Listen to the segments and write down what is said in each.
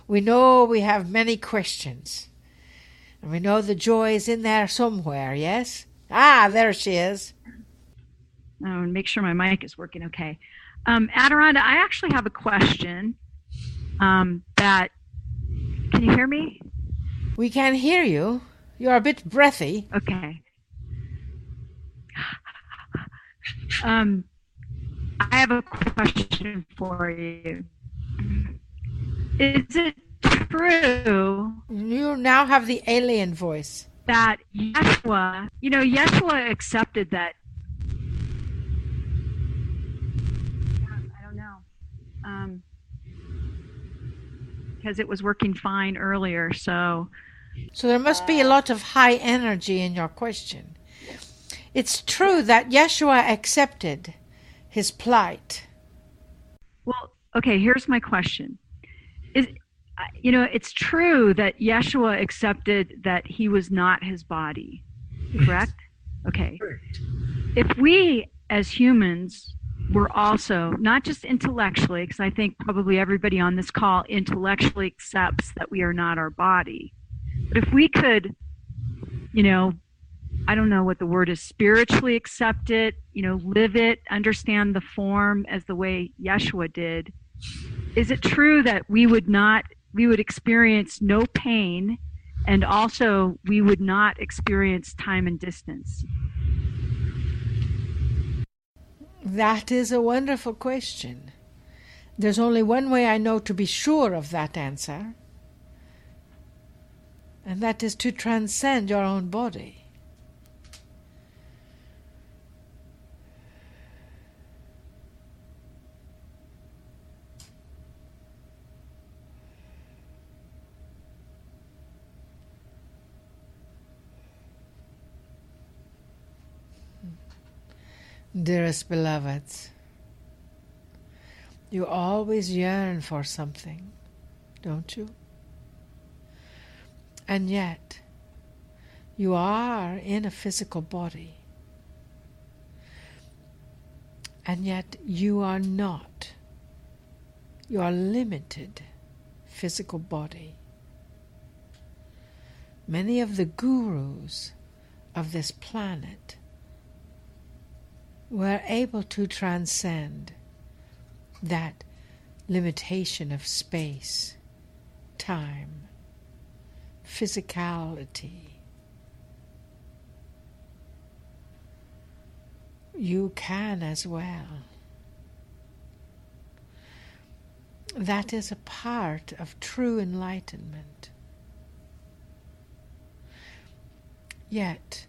We know we have many questions. And we know the joy is in there somewhere, yes? Ah, there she is. Oh, and make sure my mic is working okay. Adironda, I actually have a question that, can you hear me? We can hear you. You're a bit breathy. Okay. I have a question for you. Is it true You now have the alien voice. that Yeshua accepted that? I don't know. Because it was working fine earlier, so. So there must be a lot of high energy in your question. It's true that Yeshua accepted his plight. Well, okay, here's my question. It's true that Yeshua accepted that he was not his body, correct? Okay. If we as humans were also, not just intellectually, because I think probably everybody on this call intellectually accepts that we are not our body, but if we could, I don't know what the word is, spiritually accept it, live it, understand the form as the way Yeshua did, is it true that we would experience no pain, and also we would not experience time and distance? That is a wonderful question. There's only one way I know to be sure of that answer, and that is to transcend your own body. Dearest beloveds, you always yearn for something, don't you? And yet, you are in a physical body. And yet, you are not your limited physical body. Many of the gurus of this planet were able to transcend that limitation of space, time, physicality. You can as well. That is a part of true enlightenment. Yet,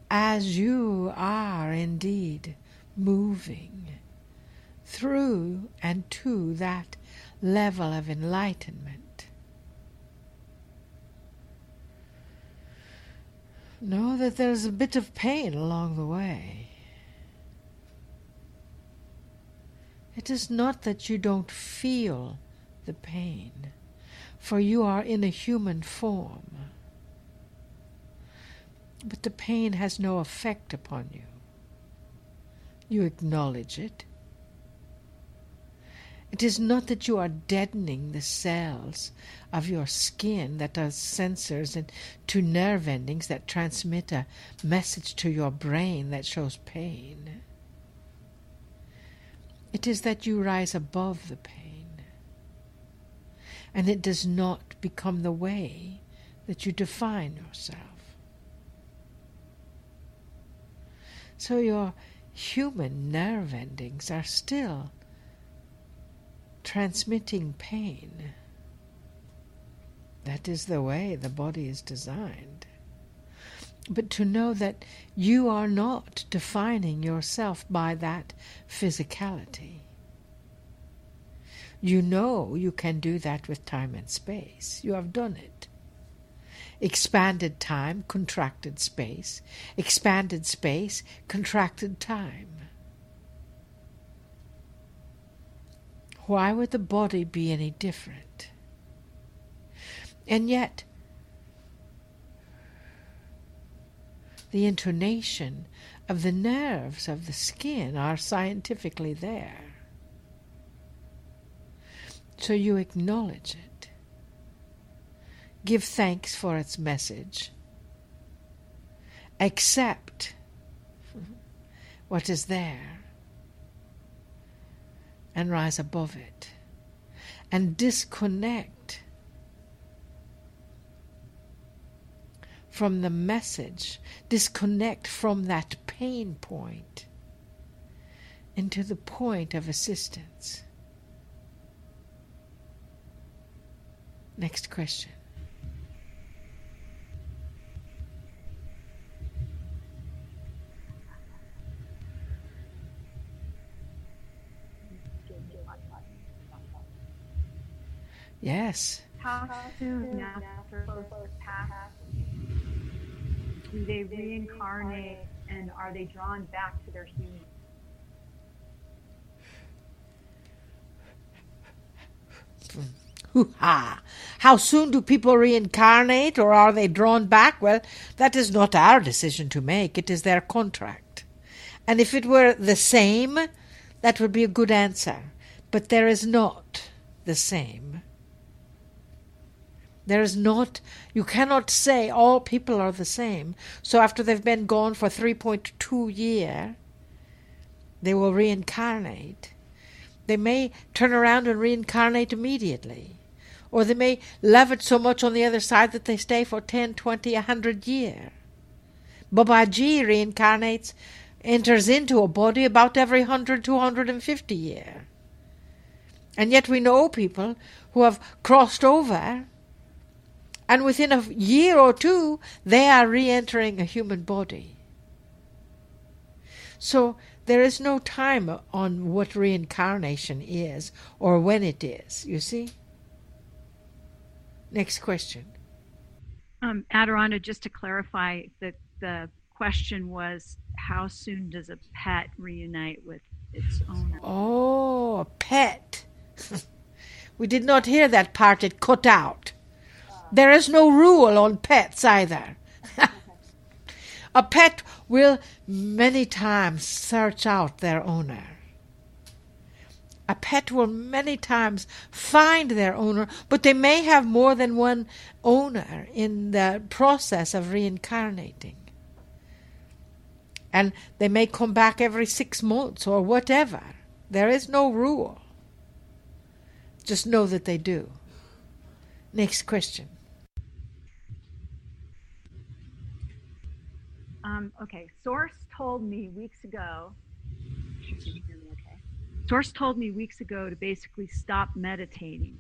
as you are indeed moving through and to that level of enlightenment, know that there's a bit of pain along the way. It is not that you don't feel the pain, for you are in a human form. But the pain has no effect upon you. You acknowledge it. It is not that you are deadening the cells of your skin that are sensors and to nerve endings that transmit a message to your brain that shows pain. It is that you rise above the pain, and it does not become the way that you define yourself. So your human nerve endings are still transmitting pain. That is the way the body is designed. But to know that you are not defining yourself by that physicality. You know you can do that with time and space. You have done it. Expanded time, contracted space. Expanded space, contracted time. Why would the body be any different? And yet, the intonation of the nerves of the skin are scientifically there. So you acknowledge it. Give thanks for its message. Accept what is there and rise above it. And disconnect from the message, disconnect from that pain point into the point of assistance. Next question. Yes. How soon after both pass do they reincarnate, and are they drawn back to their human? Hoo-ha! How soon do people reincarnate, or are they drawn back? Well, that is not our decision to make. It is their contract. And if it were the same, that would be a good answer. But there is not the same. There is not, you cannot say all people are the same. So after they've been gone for 3.2 years, they will reincarnate. They may turn around and reincarnate immediately. Or they may love it so much on the other side that they stay for 10, 20, 100 years. Babaji reincarnates, enters into a body about every 100 to 150 years. And yet we know people who have crossed over, and within a year or two, they are re-entering a human body. So there is no time on what reincarnation is or when it is, you see? Next question. Adirondha, just to clarify, the question was, how soon does a pet reunite with its owner? Oh, a pet. We did not hear that part. It cut out. There is no rule on pets either. A pet will many times search out their owner. A pet will many times find their owner, but they may have more than one owner in the process of reincarnating. And they may come back every 6 months or whatever. There is no rule. Just know that they do. Next question. Okay, Source told me weeks ago, Source told me weeks ago to basically stop meditating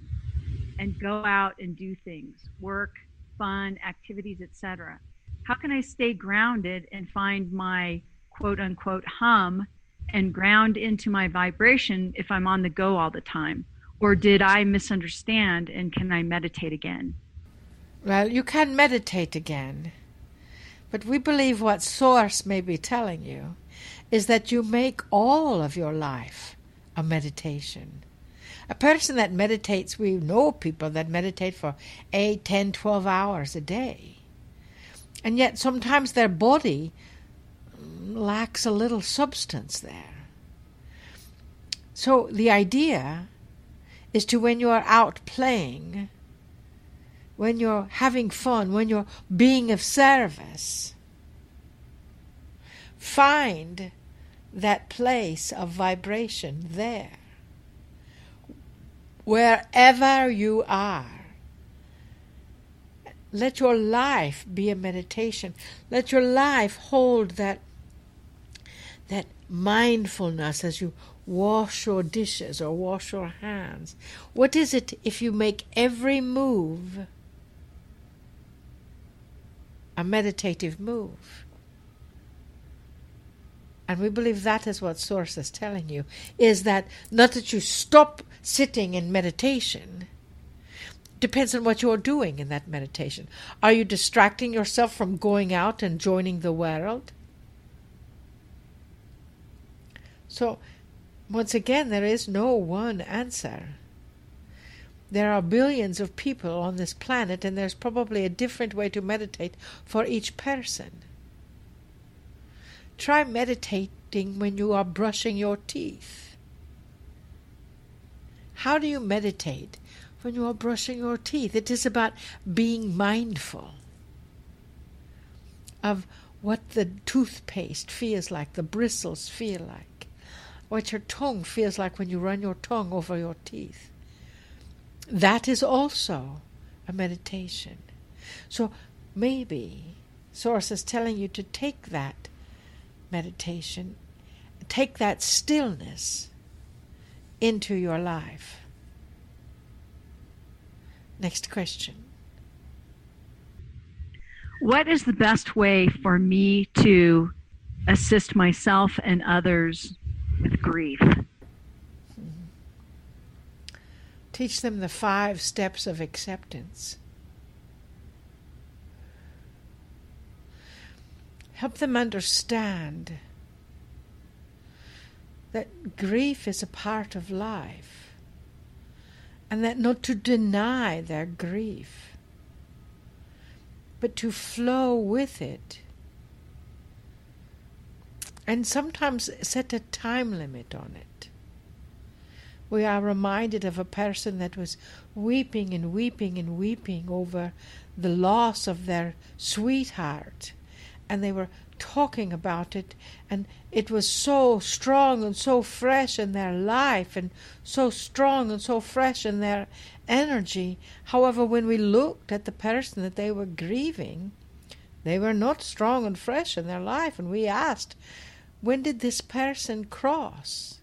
and go out and do things, work, fun, activities, etc. How can I stay grounded and find my quote unquote hum and ground into my vibration if I'm on the go all the time? Or did I misunderstand, and can I meditate again? Well, you can meditate again. But we believe what Source may be telling you is that you make all of your life a meditation. A person that meditates, we know people that meditate for 8, 10, 12 hours a day. And yet sometimes their body lacks a little substance there. So the idea is to, when you are out playing, when you're having fun, when you're being of service, find that place of vibration there. Wherever you are, let your life be a meditation. Let your life hold that mindfulness as you wash your dishes or wash your hands. What is it if you make every move a meditative move? And we believe that is what Source is telling you, is that not that you stop sitting in meditation. Depends on what you're doing in that meditation. Are you distracting yourself from going out and joining the world? So, once again, there is no one answer. There are billions of people on this planet, and there's probably a different way to meditate for each person. Try meditating when you are brushing your teeth. How do you meditate? When you are brushing your teeth. It is about being mindful of what the toothpaste feels like, the bristles feel like, what your tongue feels like when you run your tongue over your teeth. That is also a meditation. So maybe Source is telling you to take that meditation, take that stillness into your life. Next question. What is the best way for me to assist myself and others with grief? Teach them the 5 steps of acceptance. Help them understand that grief is a part of life, and that not to deny their grief, but to flow with it. And sometimes set a time limit on it. We are reminded of a person that was weeping and weeping and weeping over the loss of their sweetheart. And they were talking about it, and it was so strong and so fresh in their life, and so strong and so fresh in their energy. However, when we looked at the person that they were grieving, they were not strong and fresh in their life. And we asked, when did this person cross?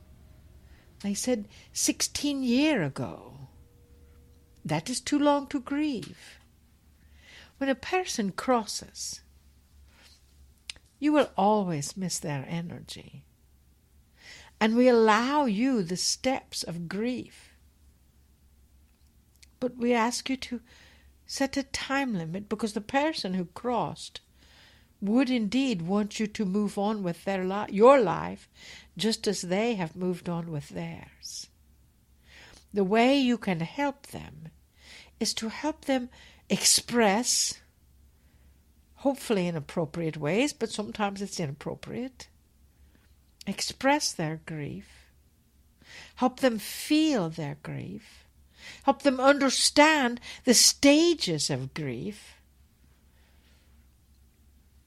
They said, 16 years ago. That is too long to grieve. When a person crosses, you will always miss their energy. And we allow you the steps of grief. But we ask you to set a time limit, because the person who crossed would indeed want you to move on with your life just as they have moved on with theirs. The way you can help them is to help them express, hopefully in appropriate ways, but sometimes it's inappropriate, express their grief, help them feel their grief, help them understand the stages of grief,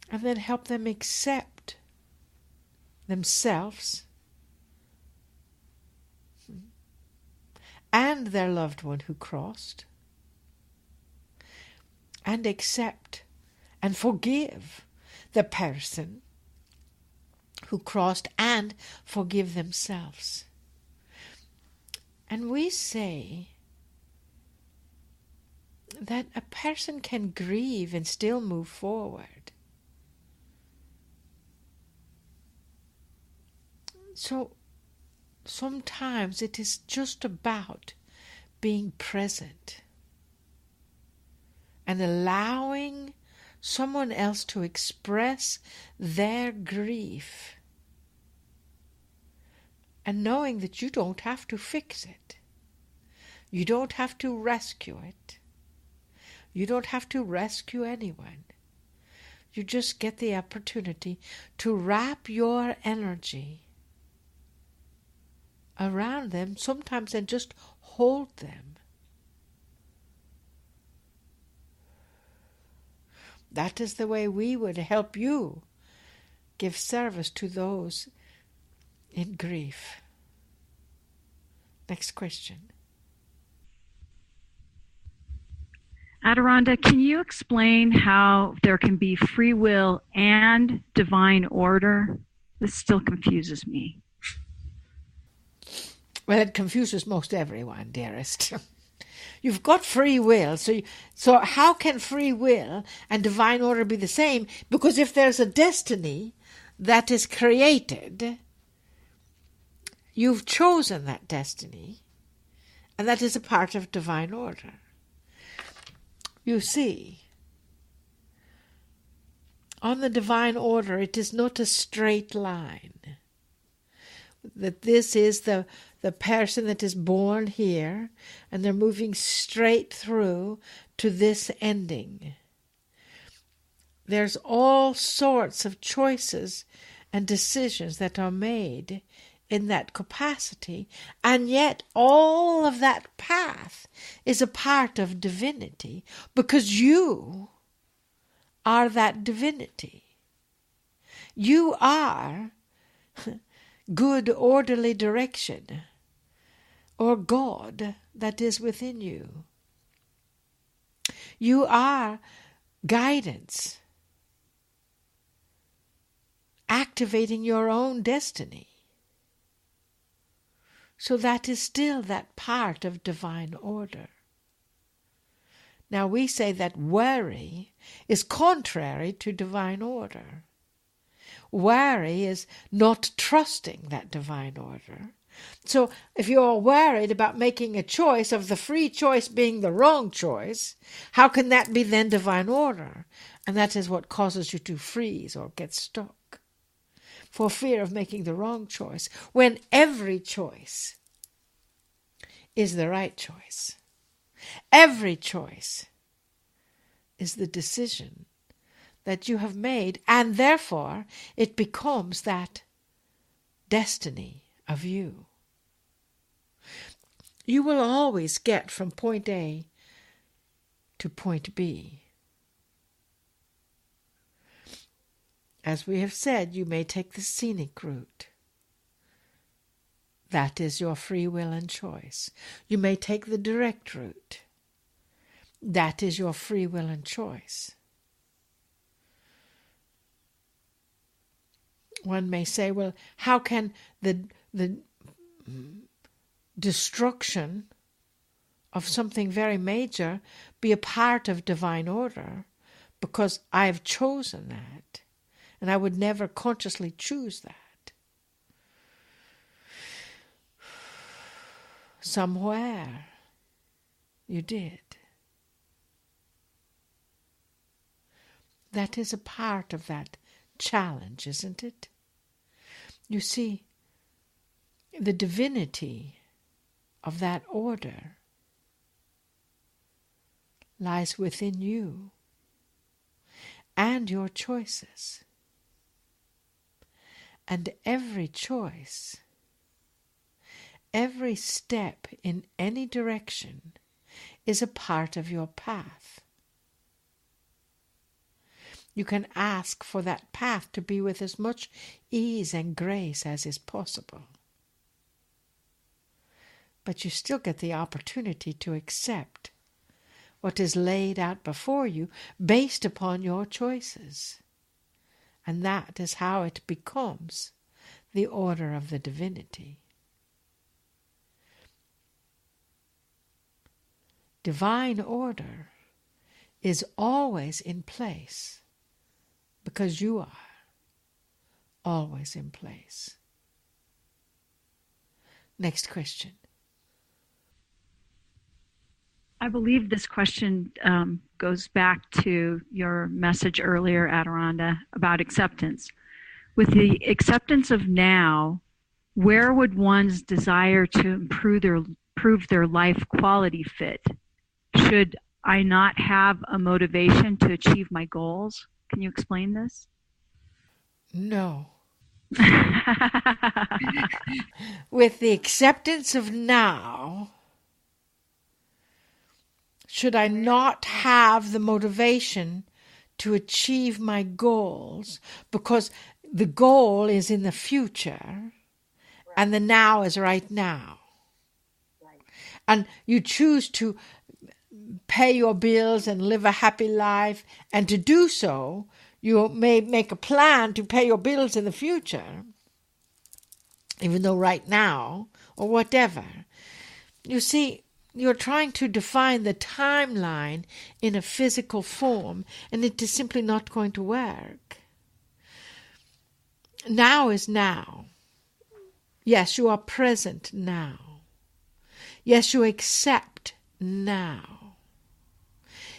and then help them accept themselves and their loved one who crossed, and accept and forgive the person who crossed, and forgive themselves. And we say that a person can grieve and still move forward. So sometimes it is just about being present and allowing someone else to express their grief, and knowing that you don't have to fix it. You don't have to rescue it. You don't have to rescue anyone. You just get the opportunity to wrap your energy around them sometimes, and just hold them. That is the way we would help you give service to those in grief. Next question. Adirondha, can you explain how there can be free will and divine order? This still confuses me. Well, it confuses most everyone, dearest. You've got free will, so how can free will and divine order be the same? Because if there's a destiny that is created, you've chosen that destiny, and that is a part of divine order. You see, on the divine order, it is not a straight line. That this is the person that is born here, and they're moving straight through to this ending. There's all sorts of choices and decisions that are made in that capacity, and yet all of that path is a part of divinity, because you are that divinity. You are good, orderly direction, or God that is within you. You are guidance, activating your own destiny. So that is still that part of divine order. Now we say that worry is contrary to divine order. Worry is not trusting that divine order. So if you're worried about making a choice, of the free choice being the wrong choice, how can that be then divine order? And that is what causes you to freeze or get stuck, for fear of making the wrong choice, when every choice is the right choice. Every choice is the decision that you have made, and therefore it becomes that destiny of you. You will always get from point A to point B. As we have said, you may take the scenic route. That is your free will and choice. You may take the direct route. That is your free will and choice. One may say, well, how can the destruction of something very major be a part of divine order? Because I've chosen that, and I would never consciously choose that. Somewhere you did. That is a part of that challenge, isn't it? You see, the divinity of that order lies within you and your choices. And every choice, every step in any direction is a part of your path. You can ask for that path to be with as much ease and grace as is possible. But you still get the opportunity to accept what is laid out before you based upon your choices. And that is how it becomes the order of the divinity. Divine order is always in place, because you are always in place. Next question. I believe this question goes back to your message earlier, Adirondha, about acceptance. With the acceptance of now, where would one's desire to improve their life quality fit? Should I not have a motivation to achieve my goals? Can you explain this? No. With the acceptance of now, should I not have the motivation to achieve my goals, because the goal is in the future and the now is right now. And you choose to pay your bills and live a happy life, and to do so, you may make a plan to pay your bills in the future, even though right now, or whatever. You see, you're trying to define the timeline in a physical form, and it is simply not going to work. Now is now. Yes, you are present now. Yes, you accept now.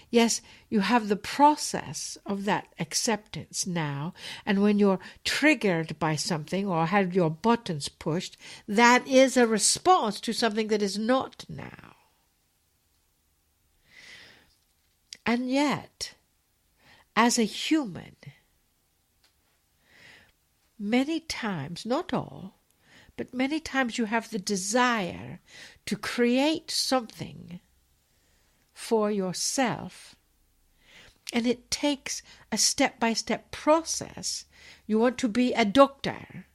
Yes, you have the process of that acceptance now, and when you're triggered by something or have your buttons pushed, that is a response to something that is not now. And yet, as a human, many times, not all, But many times you have the desire to create something for yourself, and it takes a step-by-step process. You want to be a doctor.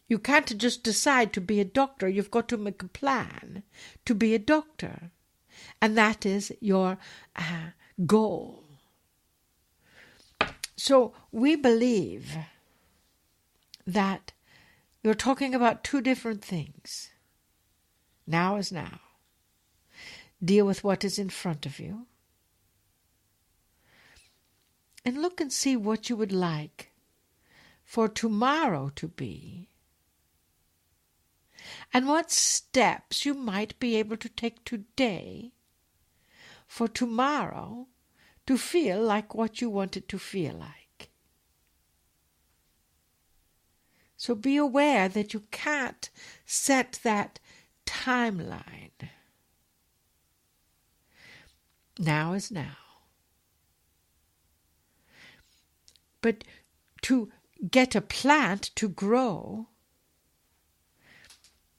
You can't just decide to be a doctor. You've got to make a plan to be a doctor. And that is your goal. So we believe that you're talking about two different things. Now is now. Deal with what is in front of you. And look and see what you would like for tomorrow to be. And what steps you might be able to take today for tomorrow to feel like what you want it to feel like. So be aware that you can't set that timeline. Now is now. But to get a plant to grow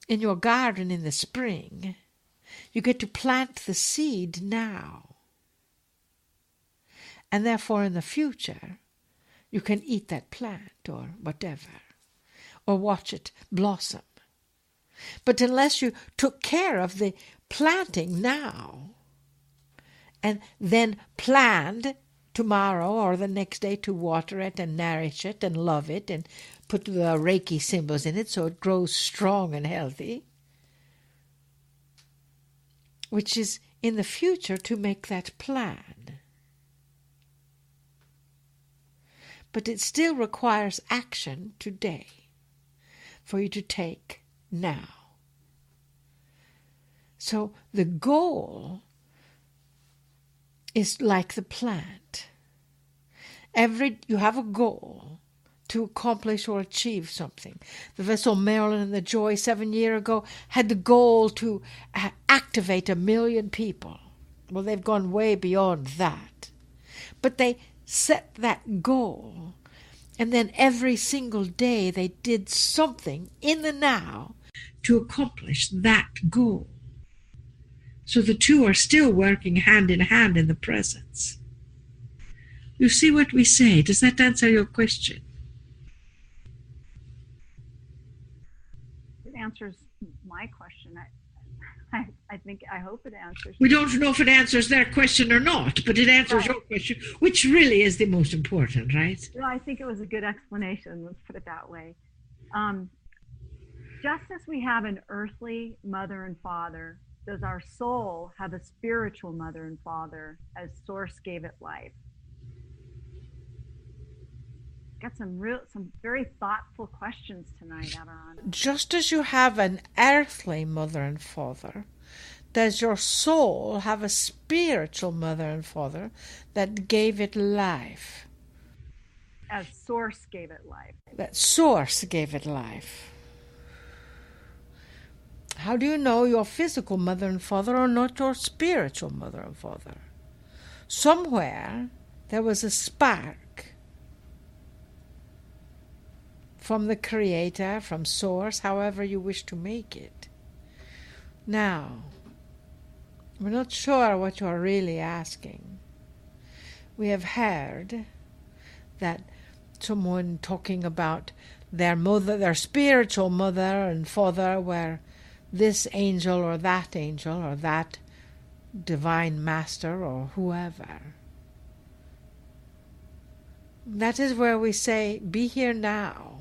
in your garden in the spring, you get to plant the seed now. And therefore in the future, you can eat that plant or whatever, or watch it blossom. But unless you took care of the planting now, and then planned tomorrow or the next day to water it and nourish it and love it and put the Reiki symbols in it so it grows strong and healthy, which is in the future to make that plan. But it still requires action today for you to take now. So the goal is like the plant. You have a goal to accomplish or achieve something. The vessel Marilyn and the Joy 7 years ago had the goal to activate 1 million people. Well, they've gone way beyond that. But they set that goal, and then every single day they did something in the now to accomplish that goal. So the two are still working hand in hand in the presence. You see what we say? Does that answer your question? It answers my question. I hope it answers. We don't know if it answers their question or not, but it answers your question, which really is the most important, right? Well, I think it was a good explanation. Let's put it that way. Just as we have an earthly mother and father, does our soul have a spiritual mother and father as Source gave it life? Got some very thoughtful questions tonight, Adirondda. Just as you have an earthly mother and father, does your soul have a spiritual mother and father that gave it life? As Source gave it life. That Source gave it life. How do you know your physical mother and father are not your spiritual mother and father? Somewhere there was a spark from the Creator, from Source, however you wish to make it. Now, we're not sure what you're really asking. We have heard that someone talking about their mother, their spiritual mother and father were this angel or that divine master or whoever. That is where we say, be here now.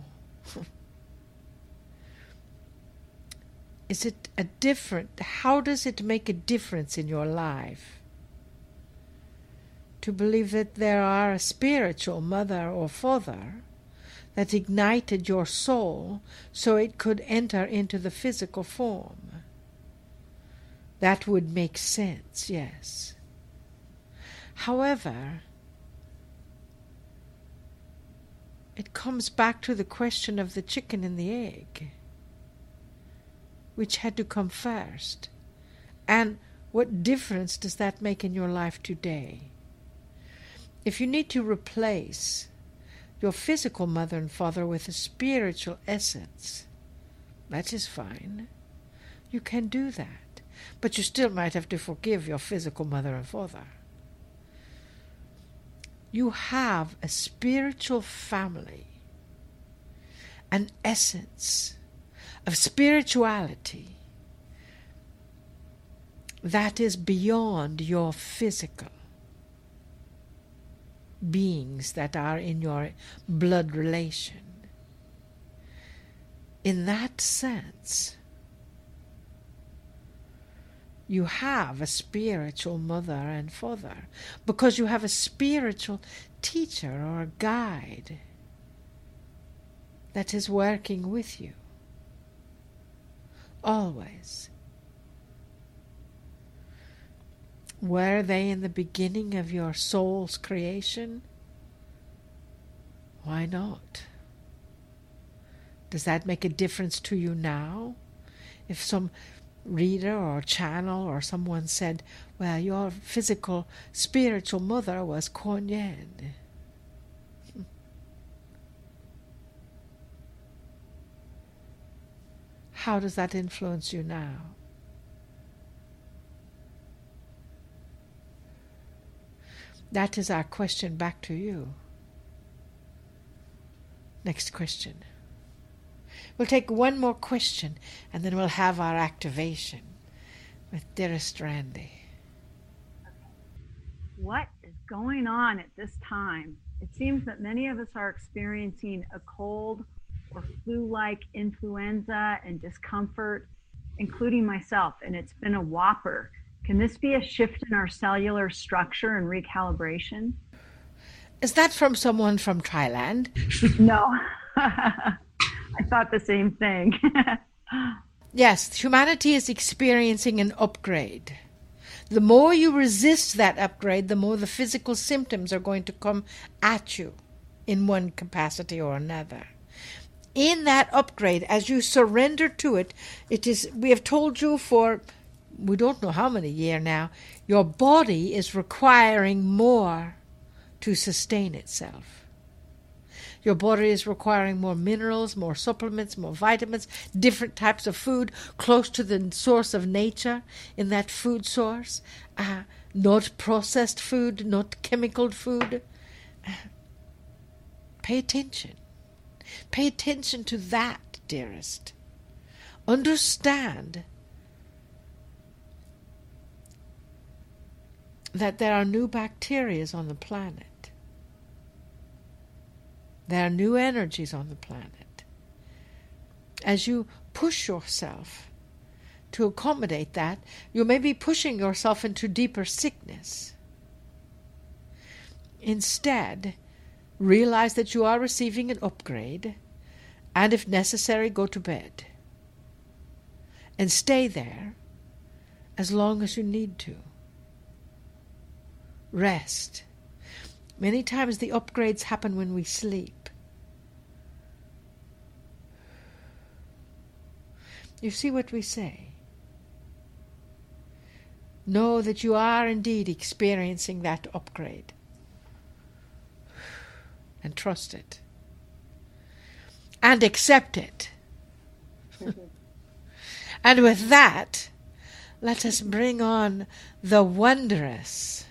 Is it how does it make a difference in your life to believe that there are a spiritual mother or father that ignited your soul so it could enter into the physical form? That would make sense, yes. However, it comes back to the question of the chicken and the egg. Which had to come first? And what difference does that make in your life today? If you need to replace your physical mother and father with a spiritual essence, That is fine. You can do that. But you still might have to forgive your physical mother and father. You have a spiritual family, an essence of spirituality that is beyond your physical beings that are in your blood relation. In that sense, you have a spiritual mother and father because you have a spiritual teacher or a guide that is working with you. Always. Were they in the beginning of your soul's creation? Why not? Does that make a difference to you now? If some reader or channel or someone said, well, your physical, spiritual mother was Kuan Yin. How does that influence you now? That is our question back to you. Next question. We'll take one more question and then we'll have our activation with Dearest Randy. What is going on at this time? It seems that many of us are experiencing a cold or flu-like influenza and discomfort, including myself, and it's been a whopper. Can this be a shift in our cellular structure and recalibration? Is that from someone from Thailand? No. I thought the same thing. Yes, humanity is experiencing an upgrade. The more you resist that upgrade, the more the physical symptoms are going to come at you in one capacity or another. In that upgrade, as you surrender to it, we have told you for, we don't know how many years now, your body is requiring more to sustain itself. Your body is requiring more minerals, more supplements, more vitamins, different types of food, close to the source of nature in that food source. Not processed food, not chemical food. Pay attention. Pay attention to that, dearest. Understand that there are new bacteria on the planet. There are new energies on the planet. As you push yourself to accommodate that, you may be pushing yourself into deeper sickness. Instead, realize that you are receiving an upgrade, and if necessary, go to bed. And stay there as long as you need to. Rest. Many times the upgrades happen when we sleep. You see what we say? Know that you are indeed experiencing that upgrade. And trust it. And accept it. And with that, let us bring on the wondrous,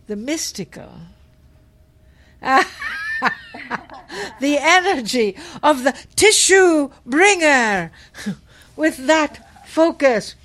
the mystical, the energy of the tissue bringer. With that focus,